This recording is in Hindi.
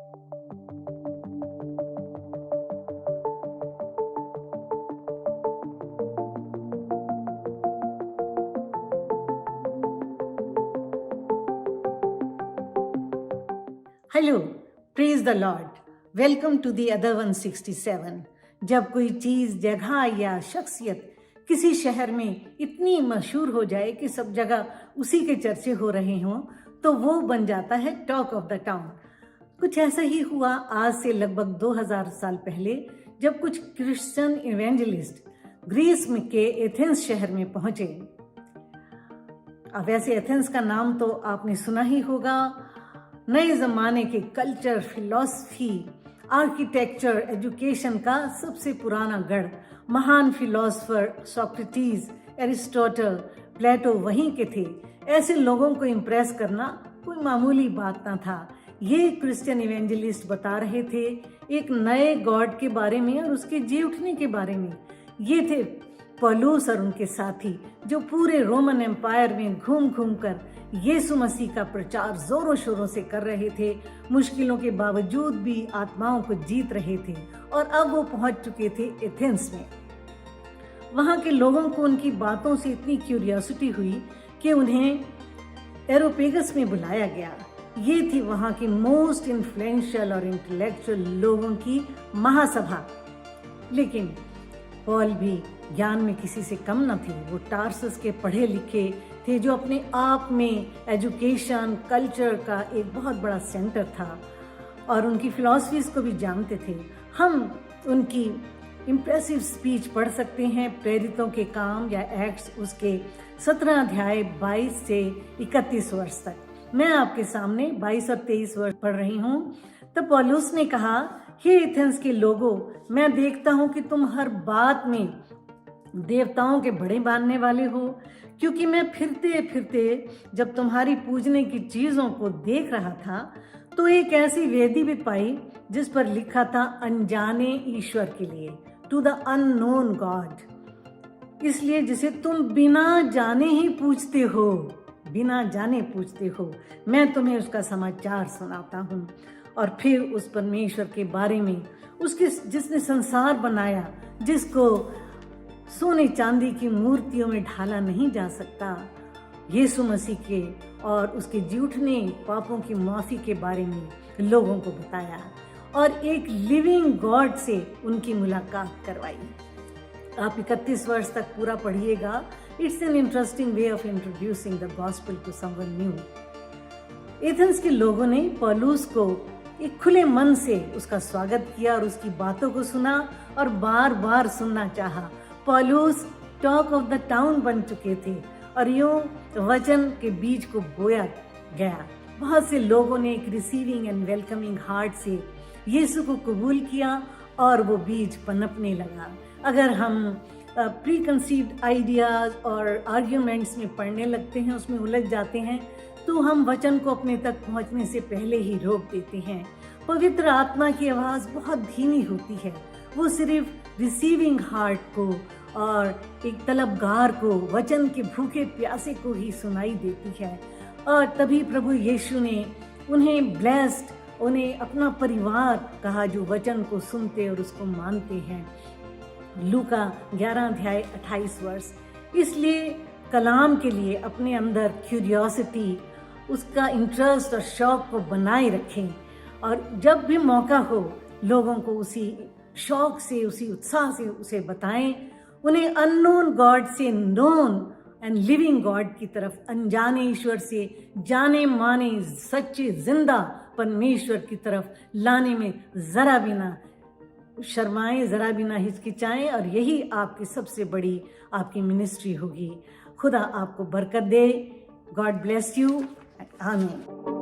Hello, praise the Lord, welcome to the other 167। जब कोई चीज़, जगह या शख्सियत किसी शहर में इतनी मशहूर हो जाए कि सब जगह उसी के चर्चे हो रहे हों, तो वो बन जाता है टॉक ऑफ द टाउन। कुछ ऐसा ही हुआ आज से लगभग 2000 साल पहले, जब कुछ क्रिश्चियन इवेंजलिस्ट ग्रीस में के एथेंस शहर में पहुंचे। अब वैसे एथेंस का नाम तो आपने सुना ही होगा। नए ज़माने के कल्चर, फिलॉसफी, आर्किटेक्चर, एजुकेशन का सबसे पुराना गढ़। महान फिलॉसफर सोक्रेटिस, एरिस्टोटल, प्लेटो वहीं के थे। ऐसे लोगों को इम्प्रेस करना कोई मामूली बात ना था। ये क्रिश्चियन इवेंजलिस्ट बता रहे थे एक नए गॉड के बारे में और उसके जी उठने के बारे में। ये थे पौलुस और उनके साथी, जो पूरे रोमन एम्पायर में घूम घूम कर यीशु मसीह का प्रचार जोरों शोरों से कर रहे थे। मुश्किलों के बावजूद भी आत्माओं को जीत रहे थे और अब वो पहुंच चुके थे एथेंस में। वहां के लोगों को उनकी बातों से इतनी क्यूरियोसिटी हुई कि उन्हें एरोपेगस में बुलाया गया। ये थी वहां की मोस्ट इन्फ्लुएंशियल और इंटेलेक्चुअल लोगों की महासभा। लेकिन पॉल भी ज्ञान में किसी से कम न थे। वो टार्सस के पढ़े लिखे थे, जो अपने आप में एजुकेशन, कल्चर का एक बहुत बड़ा सेंटर था और उनकी फिलॉसफीज को भी जानते थे। हम उनकी इम्प्रेसिव स्पीच पढ़ सकते हैं, प्रेरितों के काम या एक्ट्स, उसके 17 अध्याय 22 से 31 वर्ष तक। मैं आपके सामने 22 और 23 वर्ष पढ़ रही हूँ। तब पौलुस ने कहा, हे एथेंस के लोगों, मैं देखता हूँ कि तुम हर बात में देवताओं के बड़े मानने वाले हो, क्योंकि मैं फिरते फिरते जब तुम्हारी पूजने की चीज़ों को देख रहा था तो एक ऐसी वेदी भी पाई जिस पर लिखा था अनजाने ईश्वर के लिए, टू द अननोन गॉड। इसलिए जिसे तुम बिना जाने ही पूछते हो, बिना जाने पूछते हो। मैं तुम्हें उसका समाचार सुनाता हूँ। और फिर उस परमेश्वर के बारे में, उसके जिसने संसार बनाया, जिसको सोने चांदी की मूर्तियों में ढाला नहीं जा सकता, यीशु मसीह के और उसके जी उठने, पापों की माफ़ी के बारे में लोगों को बताया और एक लिविंग गॉड से उनकी मुलाकात करवाई। आप 31 वर्ष तक पूरा पढ़िएगा। It's an interesting way of introducing the gospel to someone new. Athens के लोगों ने पौलुस को एक खुले मन से उसका स्वागत किया और उसकी बातों को सुना और बार बार सुनना चाहा। पौलुस टॉक ऑफ द टाउन बन चुके थे और यूं वचन के बीज को बोया गया। बहुत से लोगों ने एक रिसीविंग एंड वेलकमिंग हार्ट से यीशु को कबूल किया और वो बीज पनपने लगा। अगर हम प्री कंसीव्ड आइडियाज और आर्ग्यूमेंट्स में पढ़ने लगते हैं, उसमें उलझ जाते हैं, तो हम वचन को अपने तक पहुंचने से पहले ही रोक देते हैं। पवित्र आत्मा की आवाज़ बहुत धीमी होती है। वो सिर्फ रिसीविंग हार्ट को और एक तलबगार को, वचन के भूखे प्यासे को ही सुनाई देती है। और तभी प्रभु यीशु ने उन्हें ब्लेस्ड, उन्हें अपना परिवार कहा, जो वचन को सुनते और उसको मानते हैं। लूका 11 अध्याय 28 वर्ष। इसलिए कलाम के लिए अपने अंदर क्यूरियोसिटी, उसका इंटरेस्ट और शौक को बनाए रखें और जब भी मौका हो लोगों को उसी शौक से, उसी उत्साह से उसे बताएं। उन्हें अननोन गॉड से नोन एंड लिविंग गॉड की तरफ, अनजाने ईश्वर से जाने माने सच्चे जिंदा परमेश्वर की तरफ लाने में जरा भी ना शर्माएं, जरा भी ना हिचकिचाएं। और यही आपकी सबसे बड़ी आपकी मिनिस्ट्री होगी। खुदा आपको बरकत दे। God bless you. आमीन।